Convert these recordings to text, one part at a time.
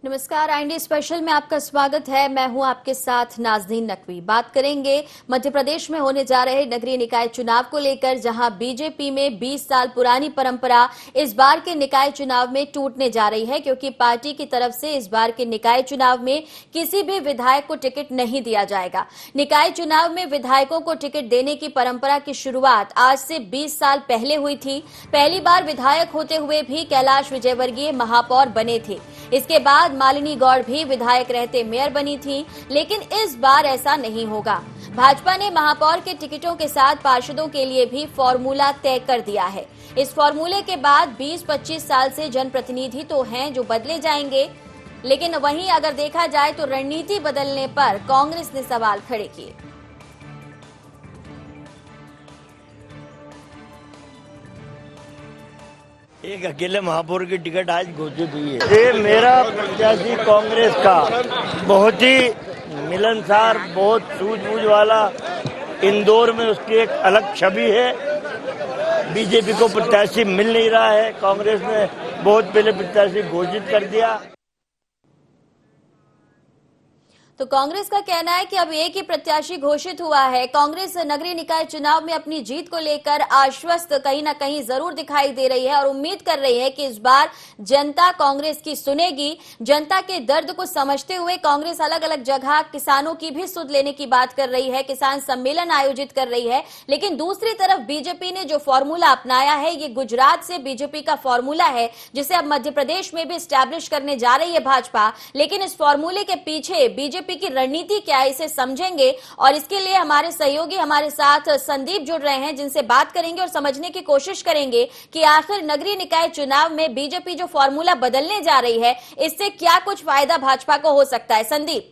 नमस्कार, IND special में आपका स्वागत है। मैं हूं आपके साथ नाज़नीन नकवी। बात करेंगे मध्य प्रदेश में होने जा रहे नगरीय निकाय चुनाव को लेकर, जहां बीजेपी में 20 साल पुरानी परंपरा इस बार के निकाय चुनाव में टूटने जा रही है, क्योंकि पार्टी की तरफ से इस बार के निकाय चुनाव में किसी भी विधायक को टिकट नहीं दिया जाएगा। निकाय चुनाव में विधायकों को टिकट देने की परंपरा की शुरुआत आज से 20 साल पहले हुई थी। पहली बार विधायक होते हुए भी कैलाश विजयवर्गीय महापौर बने थे। इसके बाद मालिनी गौड़ भी विधायक रहते मेयर बनी थी, लेकिन इस बार ऐसा नहीं होगा। भाजपा ने महापौर के टिकटों के साथ पार्षदों के लिए भी फॉर्मूला तय कर दिया है। इस फॉर्मूले के बाद 20-25 साल से जनप्रतिनिधि तो हैं जो बदले जाएंगे, लेकिन वहीं अगर देखा जाए तो रणनीति बदलने पर कांग्रेस ने सवाल खड़े किए। एक अकेले महापौर की टिकट आज घोषित हुई है। ये मेरा प्रत्याशी कांग्रेस का बहुत ही मिलनसार, बहुत सूझबूझ वाला, इंदौर में उसकी एक अलग छवि है। बीजेपी को प्रत्याशी मिल नहीं रहा है, कांग्रेस ने बहुत पहले प्रत्याशी घोषित कर दिया। तो कांग्रेस का कहना है कि अब एक ही प्रत्याशी घोषित हुआ है। कांग्रेस नगरीय निकाय चुनाव में अपनी जीत को लेकर आश्वस्त कहीं ना कहीं जरूर दिखाई दे रही है और उम्मीद कर रही है कि इस बार जनता कांग्रेस की सुनेगी। जनता के दर्द को समझते हुए कांग्रेस अलग अलग जगह किसानों की भी सुध लेने की बात कर रही है, किसान सम्मेलन आयोजित कर रही है। लेकिन दूसरी तरफ बीजेपी ने जो फॉर्मूला अपनाया है, ये गुजरात से बीजेपी का फॉर्मूला है, जिसे अब मध्य प्रदेश में भी स्टैब्लिश करने जा रही है भाजपा। लेकिन इस फॉर्मूले के पीछे बीजेपी की रणनीति क्या है, इसे समझेंगे और इसके लिए हमारे सहयोगी हमारे साथ संदीप जुड़ रहे हैं, जिनसे बात करेंगे और समझने की कोशिश करेंगे कि आखिर नगरीय निकाय चुनाव में बीजेपी जो फॉर्मूला बदलने जा रही है, इससे क्या कुछ फायदा भाजपा को हो सकता है। संदीप।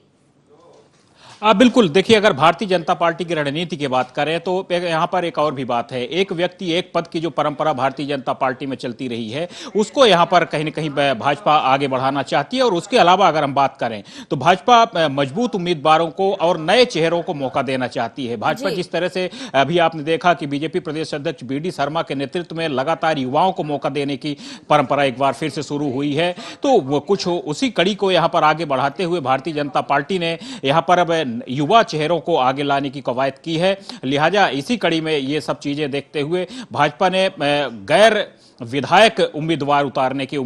बिल्कुल, देखिए, अगर भारतीय जनता पार्टी की रणनीति की बात करें तो यहाँ पर एक और भी बात है। एक व्यक्ति एक पद की जो परंपरा भारतीय जनता पार्टी में चलती रही है, उसको यहाँ पर कहीं न कहीं भाजपा आगे बढ़ाना चाहती है। और उसके अलावा अगर हम बात करें तो भाजपा मजबूत उम्मीदवारों को और नए चेहरों को मौका देना चाहती है। भाजपा जिस तरह से अभी आपने देखा कि बीजेपी प्रदेश अध्यक्ष बी.डी. शर्मा के नेतृत्व में लगातार युवाओं को मौका देने की परंपरा एक बार फिर से शुरू हुई है, तो वो कुछ उसी कड़ी को यहाँ पर आगे बढ़ाते हुए भारतीय जनता पार्टी ने यहाँ पर अब युवा चेहरों को आगे लाने की कवायद की है। लिहाजा इसी कड़ी में ये सब चीजें देखते हुए भाजपा ने गैर विधायक उम्मीदवार उतारने की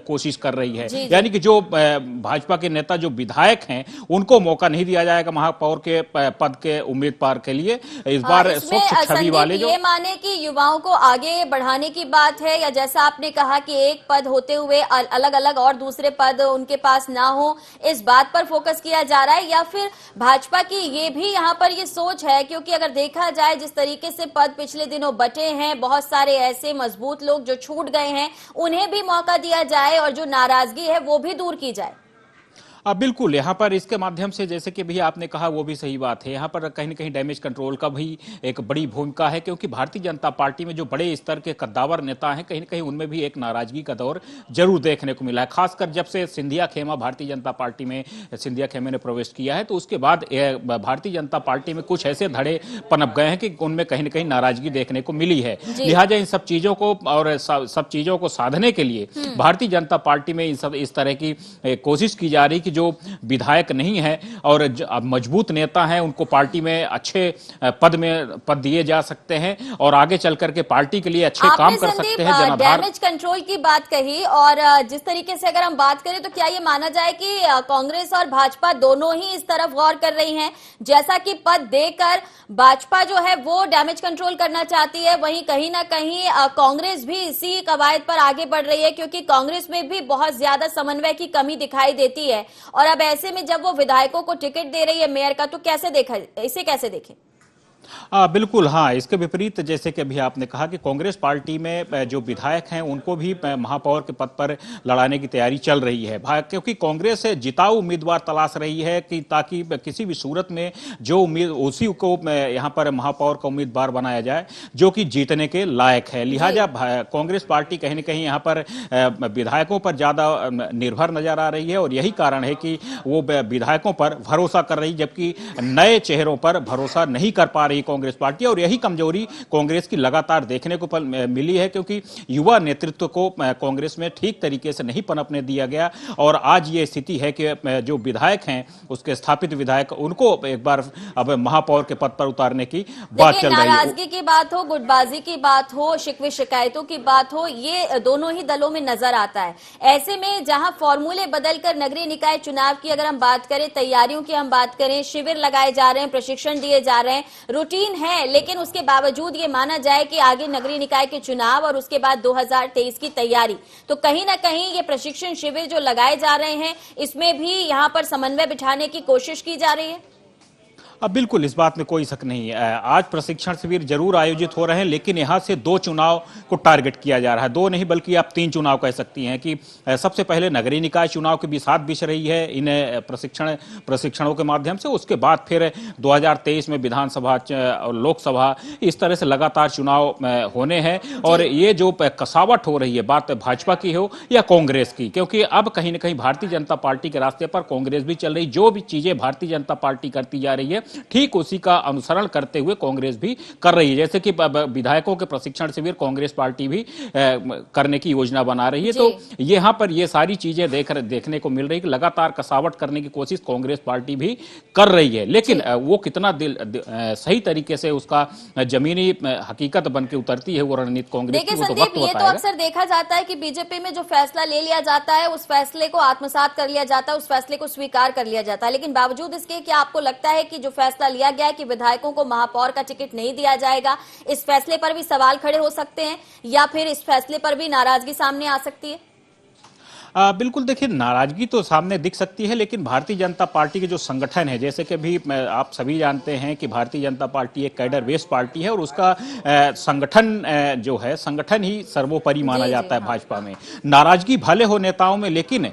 कोशिश कर रही है। यानी कि जो भाजपा के नेता जो विधायक हैं, उनको मौका नहीं दिया जाएगा महापौर के पद के उम्मीदवार के लिए। इस बार स्वच्छ छवि वाले जो ये माने कि युवाओं को आगे बढ़ाने की बात है, या जैसा आपने कहा कि एक पद होते हुए अलग अलग और दूसरे पद उनके पास ना हो, इस बात पर फोकस किया जा रहा है, या फिर भाजपा की ये भी यहाँ पर ये सोच है? क्योंकि अगर देखा जाए जिस तरीके से पद पिछले दिनों बटे हैं, बहुत सारे ऐसे मजबूत लोग जो छूट गए हैं, उन्हें भी मौका दिया जाए और जो नाराजगी है वो भी दूर की जाए। बिल्कुल, यहाँ पर इसके माध्यम से, जैसे कि भैया आपने कहा, वो भी सही बात है। यहाँ पर कहीं न कहीं डैमेज कंट्रोल का भी एक बड़ी भूमिका है, क्योंकि भारतीय जनता पार्टी में जो बड़े स्तर के कद्दावर नेता हैं, कहीं न कहीं उनमें भी एक नाराजगी का दौर जरूर देखने को मिला है। खासकर जब से सिंधिया खेमा भारतीय जनता पार्टी में सिंधिया खेमे ने प्रवेश किया है, तो उसके बाद भारतीय जनता पार्टी में कुछ ऐसे धड़े पनप गए हैं कि उनमें कहीं न कहीं नाराजगी देखने को मिली है। लिहाजा इन सब चीजों को और सब चीजों को साधने के लिए भारतीय जनता पार्टी में इस तरह की कोशिश की जा रही कि जो विधायक नहीं है और मजबूत नेता हैं, उनको पार्टी में अच्छे पद दिए जा सकते हैं और आगे चल करके पार्टी के लिए अच्छे काम कर सकते हैं। जनाधार डैमेज कंट्रोल की बात कही, और जिस तरीके से अगर हम बात करें तो क्या ये माना जाए कि कांग्रेस और भाजपा दोनों ही इस तरफ गौर कर रही हैं? जैसा कि पद देकर भाजपा जो है वो डैमेज कंट्रोल करना चाहती है, वहीं कहीं ना कहीं कांग्रेस भी इसी कवायद पर आगे बढ़ रही है, क्योंकि कांग्रेस में भी बहुत ज्यादा समन्वय की कमी दिखाई देती है। और अब ऐसे में जब वो विधायकों को टिकट दे रही है मेयर का, तो इसे कैसे देखें? बिल्कुल, हाँ, इसके विपरीत जैसे कि अभी आपने कहा कि कांग्रेस पार्टी में जो विधायक हैं उनको भी महापौर के पद पर लड़ाने की तैयारी चल रही है, क्योंकि कांग्रेस जिताऊ उम्मीदवार तलाश रही है कि ताकि किसी भी सूरत में जो उसी को यहाँ पर महापौर का उम्मीदवार बनाया जाए जो कि जीतने के लायक है। लिहाजा कांग्रेस पार्टी कहीं न कहीं यहाँ पर विधायकों पर ज्यादा निर्भर नजर आ रही है और यही कारण है कि वो विधायकों पर भरोसा कर रही, जबकि नए चेहरों पर भरोसा नहीं कर पा रही रही कांग्रेस पार्टी, और यही कमजोरी कांग्रेस की लगातार देखने को मिली है, क्योंकि युवा नेतृत्व को कांग्रेस में ठीक तरीके से नहीं पनपने दिया गया। और आज ये स्थिति है कि जो विधायक हैं, उसके स्थापित विधायक, उनको एक बार अब महापौर के पद पर उतारने की बात चल रही है। नाराजगी की बात हो, गुटबाजी की बात हो, शिकवे शिकायतों की बात हो, ये दोनों ही दलों में नजर आता है। ऐसे में जहां फॉर्मूले बदलकर नगरीय निकाय चुनाव की अगर हम बात करें, तैयारियों की हम बात करें, शिविर लगाए जा रहे हैं, प्रशिक्षण दिए जा रहे हैं, रूटीन है, लेकिन उसके बावजूद ये माना जाए कि आगे नगरीय निकाय के चुनाव और उसके बाद 2023 की तैयारी, तो कहीं ना कहीं ये प्रशिक्षण शिविर जो लगाए जा रहे हैं, इसमें भी यहां पर समन्वय बिठाने की कोशिश की जा रही है। अब बिल्कुल इस बात में कोई शक नहीं है। आज प्रशिक्षण शिविर जरूर आयोजित हो रहे हैं, लेकिन यहां से 2 चुनाव को टारगेट किया जा रहा है। 2 नहीं बल्कि आप 3 चुनाव कह सकती हैं कि सबसे पहले नगरीय निकाय चुनाव की बिसात बिछ रही है इन प्रशिक्षणों के माध्यम से। उसके बाद फिर 2023 में विधानसभा और लोकसभा, इस तरह से लगातार चुनाव होने हैं। और ये जो कसावट हो रही है, बात भाजपा की हो या कांग्रेस की, क्योंकि अब कहीं ना कहीं भारतीय जनता पार्टी के रास्ते पर कांग्रेस भी चल रही। जो भी चीजें भारतीय जनता पार्टी करती जा रही है, ठीक उसी का अनुसरण करते हुए कांग्रेस भी कर रही है। जैसे कि विधायकों के प्रशिक्षण शिविर कांग्रेस पार्टी भी करने की योजना बना रही है। तो यहां पर ये सारी चीजें देखने को मिल रही है कि लगातार कसावट करने की कोशिश कांग्रेस पार्टी भी कर रही है, लेकिन वो कितना सही तरीके से उसका जमीनी हकीकत बन के उतरती है, वो रणनीति कांग्रेस की, वो तो वक्त ये तो अक्सर देखा जाता है कि बीजेपी में जो फैसला ले लिया जाता है, उस फैसले को आत्मसात कर लिया जाता है, उस फैसले को स्वीकार कर लिया जाता है। लेकिन बावजूद इसके क्या आपको लगता है कि जो फैसला लिया गया है कि विधायकों को महापौर का टिकट नहीं दिया जाएगा, इस फैसले पर भी सवाल खड़े हो सकते हैं, या फिर इस फैसले पर भी नाराजगी सामने आ सकती है? बिल्कुल, देखिए नाराजगी तो सामने दिख सकती है, लेकिन भारतीय जनता पार्टी के जो संगठन है, जैसे कि अभी आप सभी जानते हैं कि भारतीय जनता पार्टी एक कैडर बेस्ड पार्टी है, और उसका संगठन जो है, संगठन ही सर्वोपरि माना जाता है भाजपा में। नाराजगी भले हो नेताओं में, लेकिन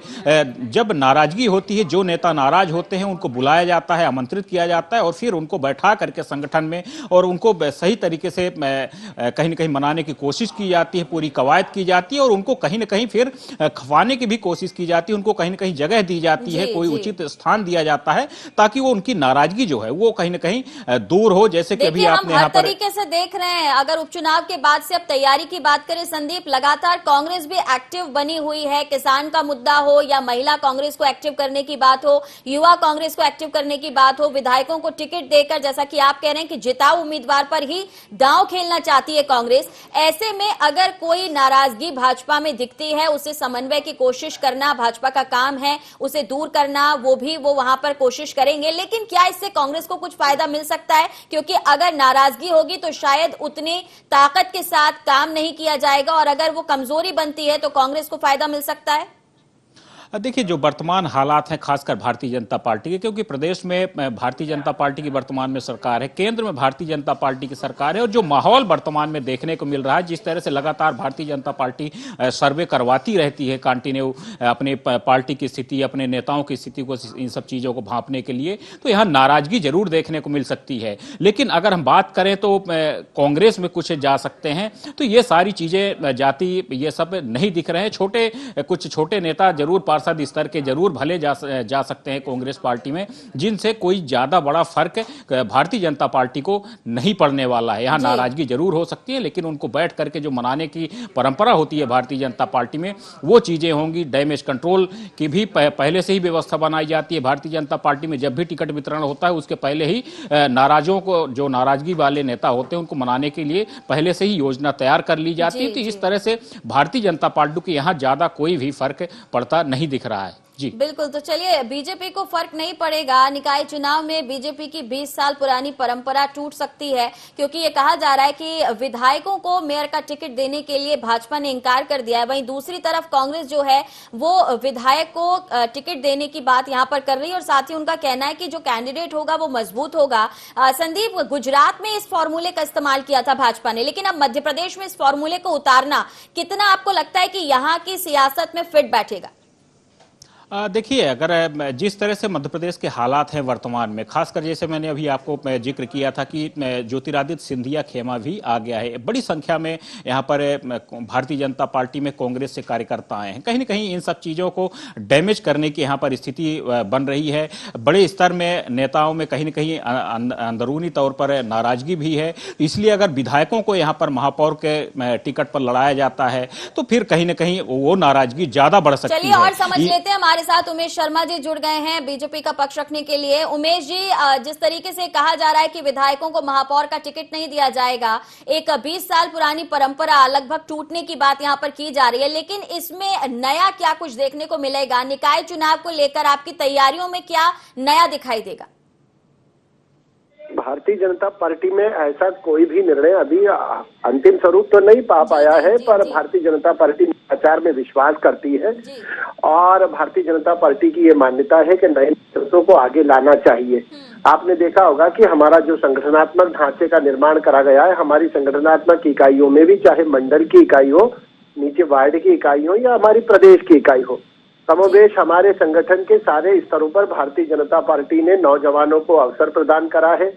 जब नाराजगी होती है, जो नेता नाराज होते हैं उनको बुलाया जाता है, आमंत्रित किया जाता है, और फिर उनको बैठा करके संगठन में, और उनको सही तरीके से कहीं ना कहीं मनाने की कोशिश की जाती है, पूरी कवायद की जाती है, और उनको कहीं ना कहीं फिर खवाने की भी कोशिश की जाती है, उनको कहीं ना कहीं जगह दी जाती है, कोई उचित स्थान दिया जाता है, ताकि वो उनकी नाराजगी जो है वो कहीं ना कहीं दूर हो। जैसे कि अभी आपने हर तरीके से देख रहे हैं, अगर उपचुनाव के बाद से अब तैयारी की बात करें संदीप, लगातार कांग्रेस भी एक्टिव बनी हुई है। किसान का मुद्दा हो या महिला कांग्रेस को एक्टिव करने की बात हो, युवा कांग्रेस को एक्टिव करने की बात हो, विधायकों को टिकट देकर, जैसा कि आप कह रहे हैं कि जिताऊ उम्मीदवार पर ही दांव खेलना चाहती है कांग्रेस। ऐसे में अगर कोई नाराजगी भाजपा में दिखती है, उसे समन्वय की कोशिश करना भाजपा का काम है, उसे दूर करना वो वहां पर कोशिश करेंगे। लेकिन क्या इससे कांग्रेस को कुछ फायदा मिल सकता है? क्योंकि अगर नाराजगी होगी तो शायद उतनी ताकत के साथ काम नहीं किया जाएगा, और अगर वो कमजोरी बनती है तो कांग्रेस को फायदा मिल सकता है। देखिए, जो वर्तमान हालात हैं खासकर भारतीय जनता पार्टी के, क्योंकि प्रदेश में भारतीय जनता पार्टी की वर्तमान में सरकार है, केंद्र में भारतीय जनता पार्टी की सरकार है, और जो माहौल वर्तमान में देखने को मिल रहा है, जिस तरह से लगातार भारतीय जनता पार्टी सर्वे करवाती रहती है कंटिन्यू अपने पार्टी की स्थिति, अपने नेताओं की स्थिति को, इन सब चीज़ों को भांपने के लिए, तो यहाँ नाराजगी जरूर देखने को मिल सकती है। लेकिन अगर हम बात करें तो कांग्रेस में कुछ जा सकते हैं, तो ये सारी चीज़ें जाति ये सब नहीं दिख रहे हैं। कुछ छोटे नेता जरूर पार्षद स्तर के जरूर भले जा सकते हैं कांग्रेस पार्टी में, जिनसे कोई ज्यादा बड़ा फर्क भारतीय जनता पार्टी को नहीं पड़ने वाला है। यहाँ नाराजगी जरूर हो सकती है, लेकिन उनको बैठ करके जो मनाने की परंपरा होती है भारतीय जनता पार्टी में, वो चीजें होंगी। डैमेज कंट्रोल की भी पहले से ही व्यवस्था बनाई जाती है भारतीय जनता पार्टी में। जब भी टिकट वितरण होता है उसके पहले ही नाराजों को, जो नाराजगी वाले नेता होते हैं, उनको मनाने के लिए पहले से ही योजना तैयार कर ली जाती है। तो इस तरह से भारतीय जनता पार्टी के यहाँ ज्यादा कोई भी फर्क पड़ता नहीं दिख रहा है। जी बिल्कुल, तो चलिए, बीजेपी को फर्क नहीं पड़ेगा। निकाय चुनाव में बीजेपी की 20 साल पुरानी परंपरा टूट सकती है, क्योंकि ये कहा जा रहा है कि विधायकों को मेयर का टिकट देने के लिए भाजपा ने इंकार कर दिया है। वहीं दूसरी तरफ कांग्रेस जो है वो विधायक को टिकट देने की बात यहां पर कर रही है, और साथ ही उनका कहना है कि जो कैंडिडेट होगा वो मजबूत होगा। संदीप, गुजरात में इस फॉर्मूले का इस्तेमाल किया था भाजपा ने, लेकिन अब मध्य प्रदेश में इस फॉर्मूले को उतारना कितना आपको लगता है कि यहाँ की सियासत में फिट बैठेगा? देखिए, अगर जिस तरह से मध्य प्रदेश के हालात हैं वर्तमान में, खासकर जैसे मैंने अभी आपको जिक्र किया था कि ज्योतिरादित्य सिंधिया खेमा भी आ गया है, बड़ी संख्या में यहाँ पर भारतीय जनता पार्टी में कांग्रेस से कार्यकर्ता आए हैं, कहीं ना कहीं इन सब चीज़ों को डैमेज करने की यहाँ पर स्थिति बन रही है। बड़े स्तर में नेताओं में कहीं ना कहीं अंदरूनी तौर पर नाराजगी भी है, इसलिए अगर विधायकों को यहाँ पर महापौर के टिकट पर लड़ाया जाता है तो फिर कहीं ना कहीं वो नाराजगी ज्यादा बढ़ सकती है। चलिए और समझ लेते हैं, हमारे साथ उमेश शर्मा जी जुड़ गए हैं बीजेपी का पक्ष रखने के लिए। उमेश जी, जिस तरीके से कहा जा रहा है कि विधायकों को महापौर का टिकट नहीं दिया जाएगा, एक 20 साल पुरानी परंपरा लगभग टूटने की बात यहां पर की जा रही है, लेकिन इसमें नया क्या कुछ देखने को मिलेगा? निकाय चुनाव को लेकर आपकी तैयारियों में क्या नया दिखाई देगा? भारतीय जनता पार्टी में ऐसा कोई भी निर्णय अभी अंतिम स्वरूप तो नहीं पा पाया है, पर भारतीय जनता पार्टी आचार में विश्वास करती है और भारतीय जनता पार्टी की ये मान्यता है कि नए नेतृत्व को आगे लाना चाहिए। आपने देखा होगा कि हमारा जो संगठनात्मक ढांचे का निर्माण करा गया है, हमारी संगठनात्मक इकाइयों में भी, चाहे मंडल की इकाई हो, नीचे वार्ड की इकाई हो या हमारी प्रदेश की इकाई हो, कमोबेश हमारे संगठन के सारे स्तरों पर भारतीय जनता पार्टी ने नौजवानों को अवसर प्रदान करा है।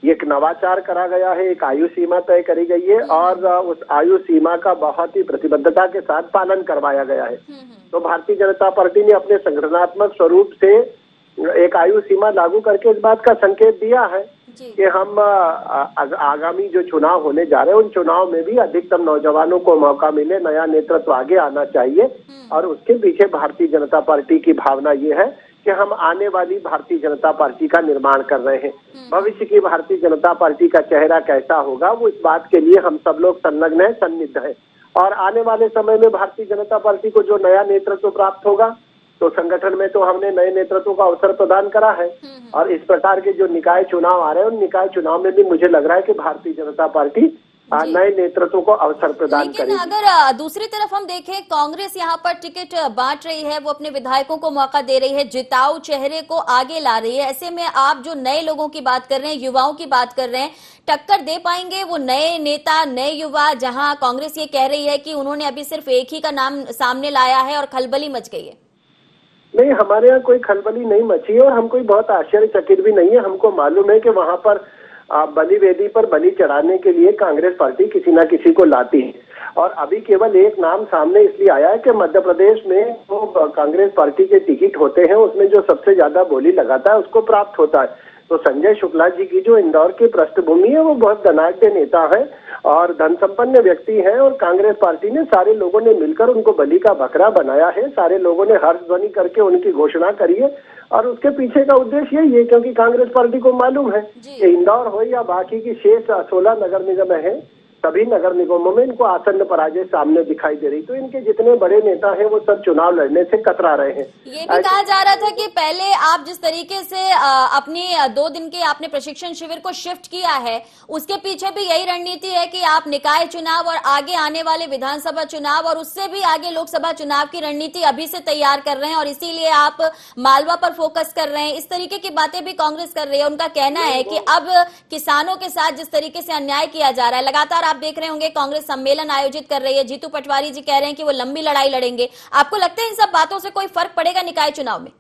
एक नवाचार करा गया है, एक आयु सीमा तय करी गई है और उस आयु सीमा का बहुत ही प्रतिबद्धता के साथ पालन करवाया गया है। तो भारतीय जनता पार्टी ने अपने संगठनात्मक स्वरूप से एक आयु सीमा लागू करके इस बात का संकेत दिया है कि हम आगामी जो चुनाव होने जा रहे हैं उन चुनाव में भी अधिकतम नौजवानों को मौका मिले, नया नेतृत्व आगे आना चाहिए। और उसके पीछे भारतीय जनता पार्टी की भावना ये है कि हम आने वाली भारतीय जनता पार्टी का निर्माण कर रहे हैं। भविष्य की भारतीय जनता पार्टी का चेहरा कैसा होगा, वो इस बात के लिए हम सब लोग संलग्न हैं, सन्निध हैं। और आने वाले समय में भारतीय जनता पार्टी को जो नया नेतृत्व प्राप्त होगा, तो संगठन में तो हमने नए नेतृत्व का अवसर प्रदान करा है और इस प्रकार के जो निकाय चुनाव आ रहे हैं, उन निकाय चुनाव में भी मुझे लग रहा है कि भारतीय जनता पार्टी नए नेतृत्व को अवसर प्रदान करेगी। लेकिन अगर दूसरी तरफ हम देखें, कांग्रेस यहाँ पर टिकट बांट रही है, वो अपने विधायकों को मौका दे रही है, जिताऊ चेहरे को आगे ला रही है। ऐसे में आप जो नए लोगों की बात कर रहे हैं, युवाओं की बात कर रहे हैं, टक्कर दे पाएंगे वो नए नेता, नए युवा, जहां कांग्रेस ये कह रही है कि उन्होंने अभी सिर्फ एक ही का नाम सामने लाया है और खलबली मच गई है? नहीं, हमारे यहाँ कोई खलबली नहीं मची है और हम कोई बहुत आश्चर्यचकित भी नहीं है। हमको मालूम है कि वहां पर बलि वेदी पर बलि चढ़ाने के लिए कांग्रेस पार्टी किसी ना किसी को लाती है और अभी केवल एक नाम सामने इसलिए आया है कि मध्य प्रदेश में जो कांग्रेस पार्टी के टिकट होते हैं उसमें जो सबसे ज्यादा बोली लगाता है उसको प्राप्त होता है। तो संजय शुक्ला जी की जो इंदौर की पृष्ठभूमि है वो बहुत धनाढ्य नेता है और धन संपन्न व्यक्ति हैं और कांग्रेस पार्टी ने सारे लोगों ने मिलकर उनको बलि का बकरा बनाया है। सारे लोगों ने हर्ष ध्वनि करके उनकी घोषणा करी है और उसके पीछे का उद्देश्य यही है, क्योंकि कांग्रेस पार्टी को मालूम है कि इंदौर हो या बाकी की शेष 16 नगर निगम है, सभी नगर निगमों में इनको आसन्न पराजय सामने दिखाई दे रही। तो इनके जितने बड़े नेता हैं वो सब चुनाव लड़ने से कतरा रहे हैं। ये भी कहा जा रहा था कि पहले आप जिस तरीके से अपनी 2 दिन के आपने प्रशिक्षण शिविर को शिफ्ट किया है, उसके पीछे भी यही रणनीति है कि आप निकाय चुनाव और आगे आने वाले विधानसभा चुनाव और उससे भी आगे लोकसभा चुनाव की रणनीति अभी से तैयार कर रहे हैं और इसीलिए आप मालवा पर फोकस कर रहे हैं। इस तरीके की बातें भी कांग्रेस कर रही है। उनका कहना है कि अब किसानों के साथ जिस तरीके से अन्याय किया जा रहा है, लगातार आप देख रहे होंगे कांग्रेस सम्मेलन आयोजित कर रही है, जीतू पटवारी जी कह रहे हैं कि वो लंबी लड़ाई लड़ेंगे। आपको लगता है इन सब बातों से कोई फर्क पड़ेगा निकाय चुनाव में?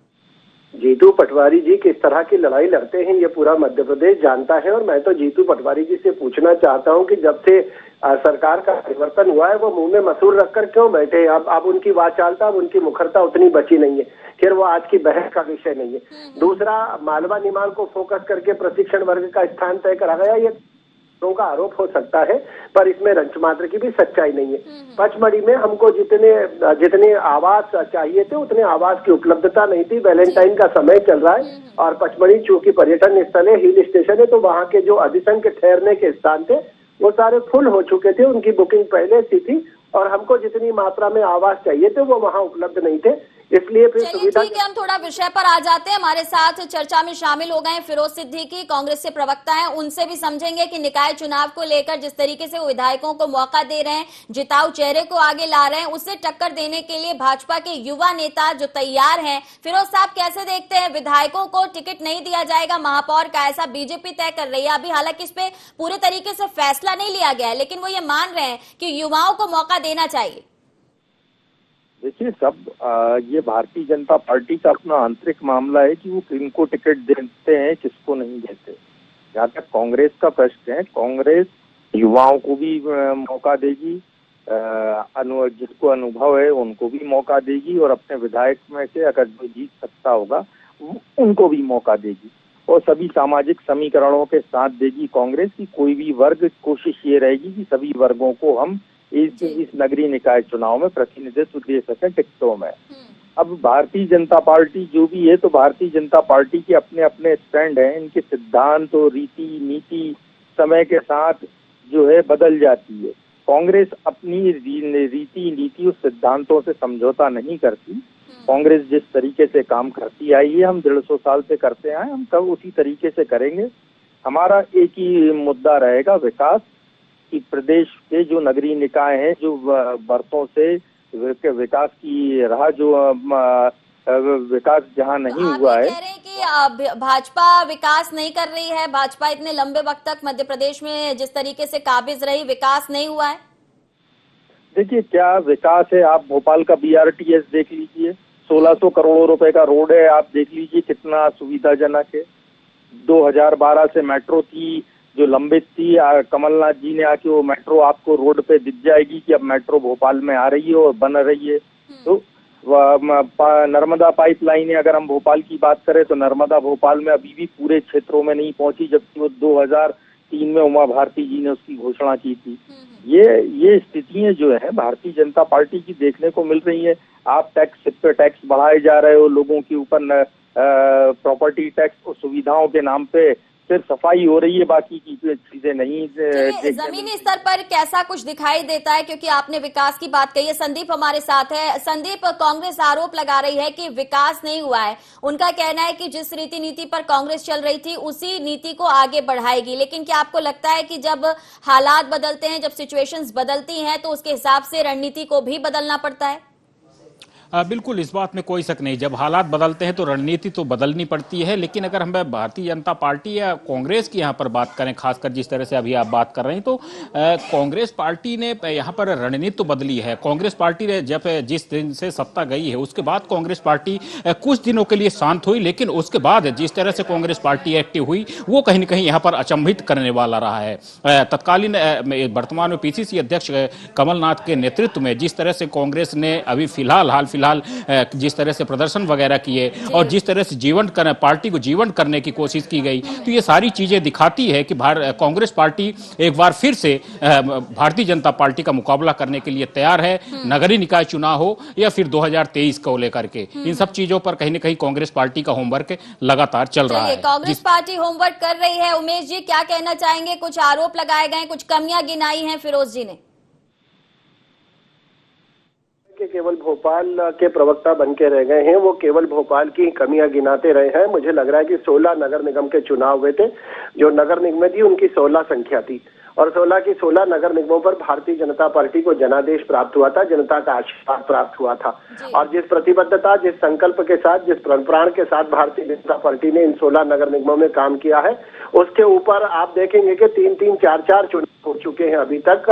जीतू पटवारी जी किस तरह की लड़ाई लड़ते हैं ये पूरा मध्य प्रदेश जानता है और मैं तो जीतू पटवारी जी से पूछना चाहता हूं कि जब से सरकार का परिवर्तन हुआ है वो मुंह में मसूर रखकर क्यों बैठे? अब उनकी वाचालता, अब उनकी मुखरता उतनी बची नहीं है। फिर वो आज की बहस का विषय नहीं है। दूसरा, मालवा निमाड़ को फोकस करके प्रशिक्षण वर्ग का स्थान तय करा गया, ये का आरोप हो सकता है पर इसमें रंच मात्र की भी सच्चाई नहीं है। पचमढ़ी में हमको जितने आवास चाहिए थे उतने आवास की उपलब्धता नहीं थी। वैलेंटाइन का समय चल रहा है और पचमढ़ी चूंकि पर्यटन स्थल है, हिल स्टेशन है, तो वहाँ के जो अधिसंख्य ठहरने के स्थान थे वो सारे फुल हो चुके थे, उनकी बुकिंग पहले से थी और हमको जितनी मात्रा में आवास चाहिए थे वो वहाँ उपलब्ध नहीं थे। इसलिए फिर सुविधा। ठीक है, हम थोड़ा विषय पर आ जाते हैं। हमारे साथ चर्चा में शामिल हो गए फिरोज सिद्दीकी, कांग्रेस से प्रवक्ता हैं। उनसे भी समझेंगे कि निकाय चुनाव को लेकर जिस तरीके से वो विधायकों को मौका दे रहे हैं, जिताऊ चेहरे को आगे ला रहे हैं, उससे टक्कर देने के लिए भाजपा के युवा नेता जो तैयार हैं। फिरोज साहब, कैसे देखते हैं? विधायकों को टिकट नहीं दिया जाएगा महापौर का, ऐसा बीजेपी तय कर रही है। अभी हालांकि इस पे पूरे तरीके से फैसला नहीं लिया गया है, लेकिन वो ये मान रहे हैं कि युवाओं को मौका देना चाहिए। देखिए ये भारतीय जनता पार्टी का अपना आंतरिक मामला है कि वो किनको टिकट देते हैं, किसको नहीं देते। जहाँ तक कांग्रेस का प्रश्न है, कांग्रेस युवाओं को भी मौका देगी, जिसको अनुभव है उनको भी मौका देगी, और अपने विधायक में से अगर जो जीत सकता होगा उनको भी मौका देगी, और सभी सामाजिक समीकरणों के साथ देगी कांग्रेस की। कोई भी वर्ग, कोशिश ये रहेगी कि सभी वर्गों को हम इस नगरीय निकाय चुनाव में प्रतिनिधित्व दे सकें टिकटों में। अब भारतीय जनता पार्टी जो भी है, तो भारतीय जनता पार्टी के अपने अपने स्टैंड हैं, इनके सिद्धांत और रीति नीति समय के साथ जो है बदल जाती है। कांग्रेस अपनी रीति नीति और सिद्धांतों से समझौता नहीं करती। कांग्रेस जिस तरीके से काम करती आई है, हम 150 साल से करते आए, हम कब उसी तरीके से करेंगे। हमारा एक ही मुद्दा रहेगा, विकास, कि प्रदेश के जो नगरीय निकाय हैं, जो बरसों से विकास की राह, जो विकास जहां नहीं हुआ है। कह रहे हैं कि भाजपा विकास नहीं कर रही है, भाजपा इतने लंबे वक्त तक मध्य प्रदेश में जिस तरीके से काबिज रही, विकास नहीं हुआ है। देखिए क्या विकास है, आप भोपाल का BRTS देख लीजिए, 1600 करोड़ रुपए का रोड है, आप देख लीजिए कितना सुविधाजनक है। 2012 से मेट्रो थी जो लंबित थी, कमलनाथ जी ने आके वो मेट्रो आपको रोड पे दिख जाएगी कि अब मेट्रो भोपाल में आ रही है और बन रही है। तो नर्मदा पाइपलाइन है, अगर हम भोपाल की बात करें तो नर्मदा भोपाल में अभी भी पूरे क्षेत्रों में नहीं पहुंची, जबकि वो 2003 में उमा भारती जी ने उसकी घोषणा की थी। ये स्थितियां जो है भारतीय जनता पार्टी की देखने को मिल रही है। आप टैक्स बढ़ाए जा रहे हो लोगों के ऊपर, प्रॉपर्टी टैक्स और सुविधाओं के नाम पे सिर्फ सफाई हो रही है, बाकी की चीजें नहीं। जमीनी स्तर पर कैसा कुछ दिखाई देता है, क्योंकि आपने विकास की बात कही है। संदीप हमारे साथ है। संदीप, कांग्रेस आरोप लगा रही है कि विकास नहीं हुआ है। उनका कहना है कि जिस रीति नीति पर कांग्रेस चल रही थी उसी नीति को आगे बढ़ाएगी, लेकिन क्या आपको लगता है कि जब हालात बदलते हैं, जब सिचुएशंस बदलती हैं, तो उसके हिसाब से रणनीति को भी बदलना पड़ता है? बिल्कुल, इस बात में कोई शक नहीं। जब हालात बदलते हैं तो रणनीति तो बदलनी पड़ती है, लेकिन अगर हम भारतीय जनता पार्टी या कांग्रेस की यहाँ पर बात करें, खासकर जिस तरह से अभी आप बात कर रहे हैं, तो कांग्रेस पार्टी ने यहाँ पर रणनीति तो बदली है। कांग्रेस पार्टी ने जब जिस दिन से सत्ता गई है उसके बाद कांग्रेस पार्टी कुछ दिनों के लिए शांत हुई, लेकिन उसके बाद जिस तरह से कांग्रेस पार्टी एक्टिव हुई वो कहीं न कहीं यहाँ पर अचंभित करने वाला रहा है। तत्कालीन वर्तमान में PCC अध्यक्ष कमलनाथ के नेतृत्व में जिस तरह से कांग्रेस ने अभी फिलहाल जिस तरह से प्रदर्शन वगैरह किए और जिस तरह से पार्टी को जीवंत करने की कोशिश की गई, तो ये सारी चीजें दिखाती है कि कांग्रेस पार्टी एक बार फिर से भारतीय जनता पार्टी का मुकाबला करने के लिए तैयार है, नगरीय निकाय चुनाव हो या फिर 2023 को लेकर के। इन सब चीजों पर कहीं न कहीं कांग्रेस पार्टी का होमवर्क लगातार चल रहा है। कांग्रेस पार्टी होमवर्क कर रही है। उमेश जी क्या कहना चाहेंगे? कुछ आरोप लगाए गए, कुछ कमियां गिनाई हैं फिरोज जी ने। के केवल भोपाल के प्रवक्ता बन के रह गए हैं, वो केवल भोपाल की कमियां गिनाते रहे हैं। मुझे लग रहा है कि 16 नगर निगम के चुनाव हुए थे, जो नगर निगम थी उनकी 16 संख्या थी, और 16 की 16 नगर निगमों पर भारतीय जनता पार्टी को जनादेश प्राप्त हुआ था, जनता का आशीर्वाद प्राप्त हुआ था। और जिस प्रतिबद्धता, जिस संकल्प के साथ, जिस प्राण के साथ भारतीय जनता पार्टी ने इन 16 नगर निगमों में काम किया है, उसके ऊपर आप देखेंगे कि 3-3, 4-4 चुनाव हो चुके हैं अभी तक।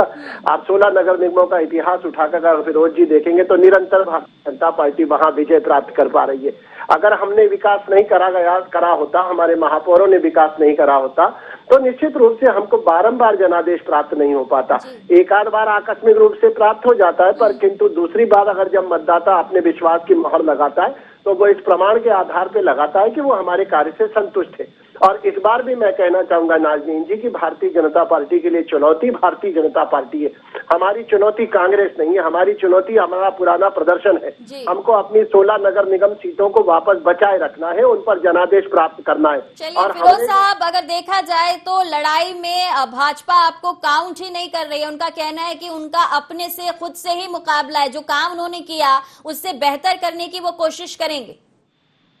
आप 16 नगर निगमों का इतिहास उठाकर अगर फिरोज जी देखेंगे तो निरंतर भारतीय जनता पार्टी वहां विजय प्राप्त कर पा रही है। अगर हमने विकास नहीं करा होता, हमारे महापौरों ने विकास नहीं करा होता, तो निश्चित रूप से हमको बारंबार जनादेश प्राप्त नहीं हो पाता। एक आध बार आकस्मिक रूप से प्राप्त हो जाता है, पर किंतु दूसरी बार अगर जब मतदाता अपने विश्वास की मोहर लगाता है तो वो इस प्रमाण के आधार पर लगाता है कि वो हमारे कार्य से संतुष्ट है। और इस बार भी मैं कहना चाहूंगा नाज़नीन जी की भारतीय जनता पार्टी के लिए चुनौती भारतीय जनता पार्टी है। हमारी चुनौती कांग्रेस नहीं है, हमारी चुनौती हमारा पुराना प्रदर्शन है। हमको अपनी 16 नगर निगम सीटों को वापस बचाए रखना है, उन पर जनादेश प्राप्त करना है। और फिरोज साहब, अगर देखा जाए तो लड़ाई में भाजपा आपको काउंट ही नहीं कर रही है। उनका कहना है कि उनका अपने से खुद से ही मुकाबला है, जो काम उन्होंने किया उससे बेहतर करने की वो कोशिश करेंगे।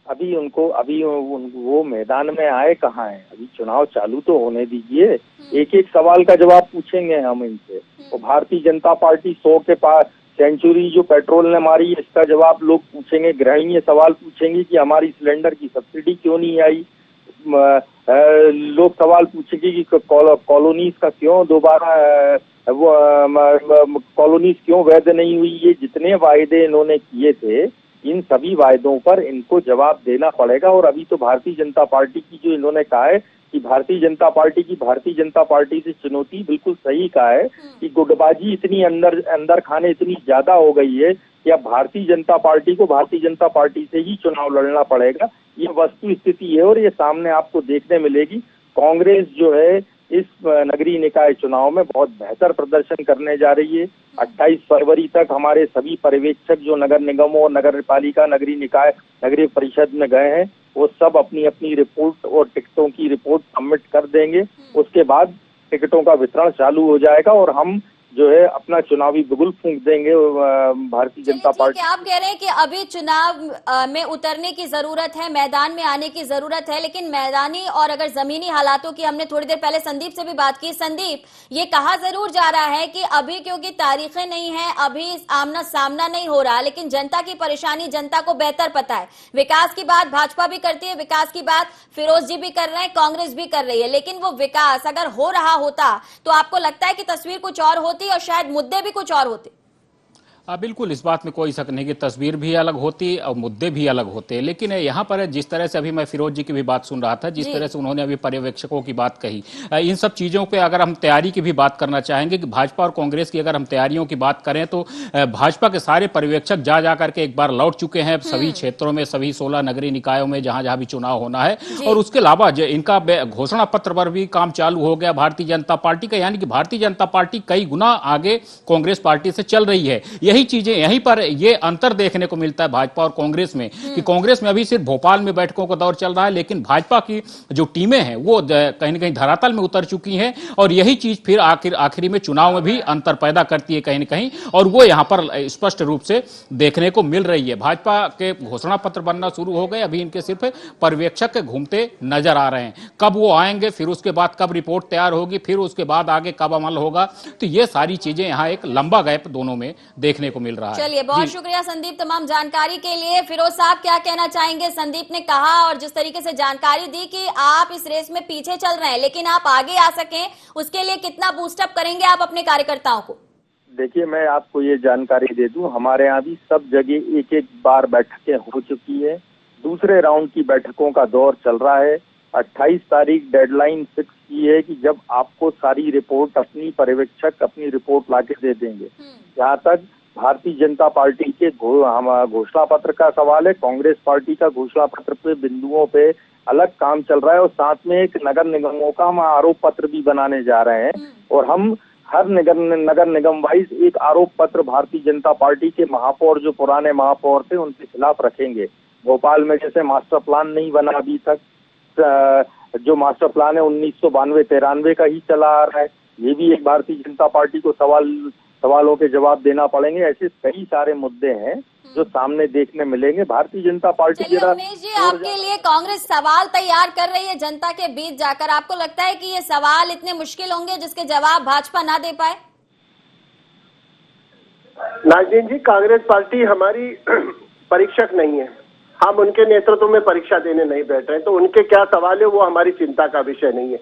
अभी वो मैदान में आए कहाँ हैं? अभी चुनाव चालू तो होने दीजिए। एक एक सवाल का जवाब पूछेंगे हम इनसे। और भारतीय जनता पार्टी 100 के पास सेंचुरी जो पेट्रोल ने मारी, इसका जवाब लोग पूछेंगे। गृहिणी सवाल पूछेंगे कि हमारी सिलेंडर की सब्सिडी क्यों नहीं आई। लोग सवाल पूछेंगे कि कॉलोनीज का क्यों दोबारा वो कॉलोनीज क्यों वैध नहीं हुई, ये जितने वायदे इन्होंने किए थे इन सभी वायदों पर इनको जवाब देना पड़ेगा। और अभी तो भारतीय जनता पार्टी की जो इन्होंने कहा है कि भारतीय जनता पार्टी से चुनौती, बिल्कुल सही कहा है कि गुटबाजी इतनी अंदर खाने इतनी ज्यादा हो गई है कि अब भारतीय जनता पार्टी से ही चुनाव लड़ना पड़ेगा। ये वस्तु स्थिति है और ये सामने आपको देखने मिलेगी। कांग्रेस जो है इस नगरीय निकाय चुनाव में बहुत बेहतर प्रदर्शन करने जा रही है। 28 फरवरी तक हमारे सभी पर्यवेक्षक जो नगर निगमों और नगर पालिका, नगरीय निकाय, नगरीय परिषद में गए हैं, वो सब अपनी अपनी रिपोर्ट और टिकटों की रिपोर्ट सबमिट कर देंगे। उसके बाद टिकटों का वितरण चालू हो जाएगा और हम जो है अपना चुनावी बिगुल फूंक देंगे भारतीय जनता पार्टी। आप कह रहे हैं कि अभी चुनाव में उतरने की जरूरत है, मैदान में आने की जरूरत है, लेकिन मैदानी और अगर जमीनी हालातों की हमने थोड़ी देर पहले संदीप से भी बात की। संदीप, ये कहा जरूर जा रहा है कि अभी क्योंकि तारीखें नहीं है, अभी आमना सामना नहीं हो रहा, लेकिन जनता की परेशानी जनता को बेहतर पता है। विकास की बात भाजपा भी करती है, विकास की बात फिरोज जी भी कर रहे हैं, कांग्रेस भी कर रही है, लेकिन वो विकास अगर हो रहा होता तो आपको लगता है कि तस्वीर कुछ और होती और शायद मुद्दे भी कुछ और होते? बिल्कुल, इस बात में कोई शक नहीं कि तस्वीर भी अलग होती और मुद्दे भी अलग होते। लेकिन यहाँ पर जिस तरह से अभी मैं फिरोज जी की भी बात सुन रहा था, जिस तरह से उन्होंने अभी पर्यवेक्षकों की बात कही, इन सब चीज़ों पे अगर हम तैयारी की भी बात करना चाहेंगे कि भाजपा और कांग्रेस की अगर हम तैयारियों की बात करें तो भाजपा के सारे पर्यवेक्षक जा करके एक बार लौट चुके हैं सभी क्षेत्रों में, सभी 16 नगरीय निकायों में जहां जहां भी चुनाव होना है। और उसके अलावा इनका घोषणा पत्र पर भी काम चालू हो गया भारतीय जनता पार्टी का, यानी कि भारतीय जनता पार्टी कई गुना आगे कांग्रेस पार्टी से चल रही है। यही चीजें, यहीं पर ये अंतर देखने को मिलता है भाजपा और कांग्रेस में कि कांग्रेस में अभी सिर्फ भोपाल में बैठकों का दौर चल रहा है, लेकिन भाजपा की जो टीमें हैं वो कहीं न कहीं धरातल में उतर चुकी हैं। और यही चीज फिर आखिरी में चुनाव में भी अंतर पैदा करती है कहीं न कहीं, और वो यहां पर स्पष्ट रूप से देखने को मिल रही है। भाजपा के घोषणा पत्र बनना शुरू हो गए, अभी इनके सिर्फ पर्यवेक्षक घूमते नजर आ रहे हैं। कब वो आएंगे, फिर उसके बाद कब रिपोर्ट तैयार होगी, फिर उसके बाद आगे कब अमल होगा, तो ये सारी चीजें यहाँ एक लंबा गैप दोनों में देखने को मिल रहा है। चलिए, बहुत शुक्रिया संदीप तमाम जानकारी के लिए। फिरोज साहब, क्या कहना चाहेंगे? संदीप ने कहा और जिस तरीके से जानकारी दी कि आप इस रेस में पीछे चल रहे हैं, लेकिन आप आगे आ सकें उसके लिए कितना बूस्टअप करेंगे आप अपने कार्यकर्ताओं को? देखिए, मैं आपको ये जानकारी दे दूं, हमारे यहाँ भी सब जगह एक एक बार बैठकें हो चुकी है। दूसरे राउंड की बैठकों का दौर चल रहा है। 28 तारीख डेडलाइन फिक्स की है कि जब आपको सारी रिपोर्ट अपनी पर्यवेक्षक अपनी रिपोर्ट लाके दे देंगे। यहाँ तक भारतीय जनता पार्टी के घोषणा पत्र का सवाल है, कांग्रेस पार्टी का घोषणा पत्र पे बिंदुओं पे अलग काम चल रहा है और साथ में एक नगर निगमों का हम आरोप पत्र भी बनाने जा रहे हैं। और हम हर नगर निगम वाइज एक आरोप पत्र भारतीय जनता पार्टी के महापौर, जो पुराने महापौर थे, उनके खिलाफ रखेंगे। भोपाल में जैसे मास्टर प्लान नहीं बना अभी तक, जो मास्टर प्लान है 1992-93 का ही चला आ रहा है, ये भी एक भारतीय जनता पार्टी को सवालों के जवाब देना पड़ेंगे। ऐसे कई सारे मुद्दे हैं जो सामने देखने मिलेंगे। भारतीय जनता पार्टी चलिए उमेश जी, आपके लिए कांग्रेस सवाल तैयार कर रही है जनता के बीच जाकर। आपको लगता है कि ये सवाल इतने मुश्किल होंगे जिसके जवाब भाजपा ना दे पाए? नाज़रीन जी, कांग्रेस पार्टी हमारी परीक्षक नहीं है, हम उनके नेतृत्व में परीक्षा देने नहीं बैठ रहे हैं, तो उनके क्या सवाल है वो हमारी चिंता का विषय नहीं है।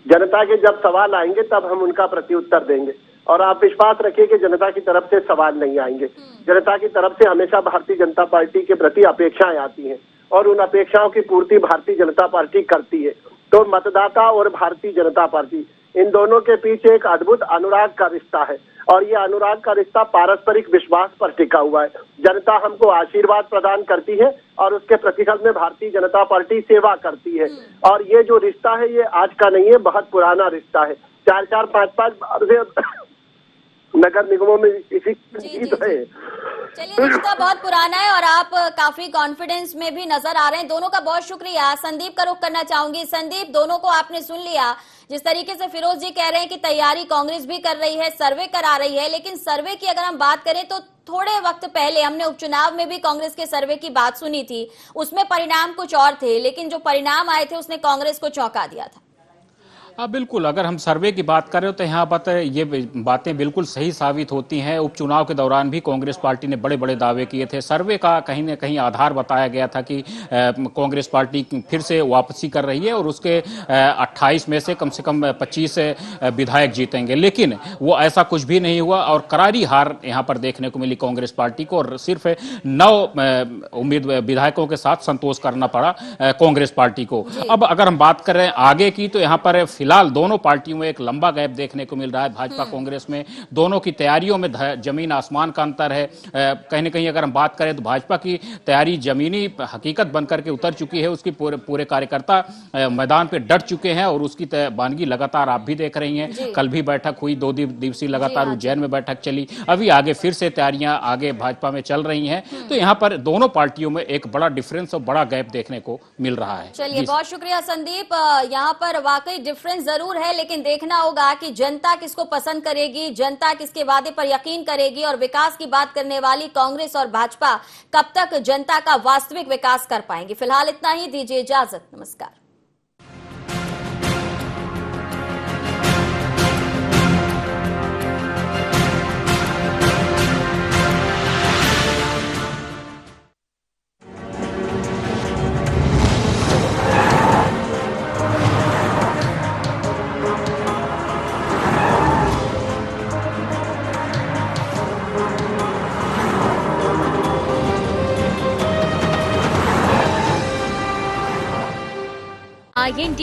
जनता के जब सवाल आएंगे तब हम उनका प्रत्युत्तर देंगे, और आप विश्वास रखिए कि जनता की तरफ से सवाल नहीं आएंगे। जनता की तरफ से हमेशा भारतीय जनता पार्टी के प्रति अपेक्षाएं आती हैं और उन अपेक्षाओं की पूर्ति भारतीय जनता पार्टी करती है। तो मतदाता और भारतीय जनता पार्टी, इन दोनों के पीछे एक अद्भुत अनुराग का रिश्ता है, और ये अनुराग का रिश्ता पारस्परिक विश्वास पर टिका हुआ है। जनता हमको आशीर्वाद प्रदान करती है और उसके प्रतिफल में भारतीय जनता पार्टी सेवा करती है। और ये जो रिश्ता है ये आज का नहीं है, बहुत पुराना रिश्ता है। 4-4, 5-5 बार से नगर निगमों में इसी जीत है। चलिए, रिश्ता बहुत पुराना है और आप काफी कॉन्फिडेंस में भी नजर आ रहे हैं। दोनों का बहुत शुक्रिया। संदीप का रुख करना चाहूंगी। संदीप, दोनों को आपने सुन लिया। जिस तरीके से फिरोज जी कह रहे हैं कि तैयारी कांग्रेस भी कर रही है, सर्वे करा रही है, लेकिन सर्वे की अगर हम बात करें तो थोड़े वक्त पहले हमने उपचुनाव में भी कांग्रेस के सर्वे की बात सुनी थी। उसमें परिणाम कुछ और थे, लेकिन जो परिणाम आए थे उसने कांग्रेस को चौंका दिया था। बिल्कुल, अगर हम सर्वे की बात करें तो यहाँ पर ये बातें बिल्कुल सही साबित होती हैं। उपचुनाव के दौरान भी कांग्रेस पार्टी ने बड़े-बड़े दावे किए थे। सर्वे का कहीं न कहीं आधार बताया गया था कि कांग्रेस पार्टी फिर से वापसी कर रही है और उसके 28 में से कम 25 विधायक जीतेंगे। लेकिन वो ऐसा कुछ भी नहीं हुआ और करारी हार यहाँ पर देखने को मिली कांग्रेस पार्टी को और सिर्फ 9 विधायकों के साथ संतोष करना पड़ा कांग्रेस पार्टी को। अब अगर हम बात कर रहे हैं आगे की, तो यहाँ पर फिलहाल दोनों पार्टियों में एक लंबा गैप देखने को मिल रहा है। भाजपा कांग्रेस में दोनों की तैयारियों में जमीन आसमान का अंतर है। कहीं न कहीं अगर हम बात करें तो भाजपा की तैयारी जमीनी हकीकत बनकर के उतर चुकी है। उसकी पूरे कार्यकर्ता मैदान पे डट चुके हैं और उसकी बानगी लगातार आप भी देख रही हैं। कल भी बैठक हुई, 2 दिवसीय लगातार उज्जैन में बैठक चली। अभी आगे फिर से तैयारियां आगे भाजपा में चल रही हैं। तो यहाँ पर दोनों पार्टियों में एक बड़ा डिफरेंस और बड़ा गैप देखने को मिल रहा है। चलिए, बहुत शुक्रिया संदीप। यहाँ पर वाकई डिफरेंस जरूर है, लेकिन देखना होगा कि जनता किसको पसंद करेगी, जनता किसके वादे पर यकीन करेगी और विकास की बात करने वाली कांग्रेस और भाजपा कब तक जनता का वास्तविक विकास कर पाएंगी। फिलहाल इतना ही, दीजिए इजाजत, नमस्कार। IND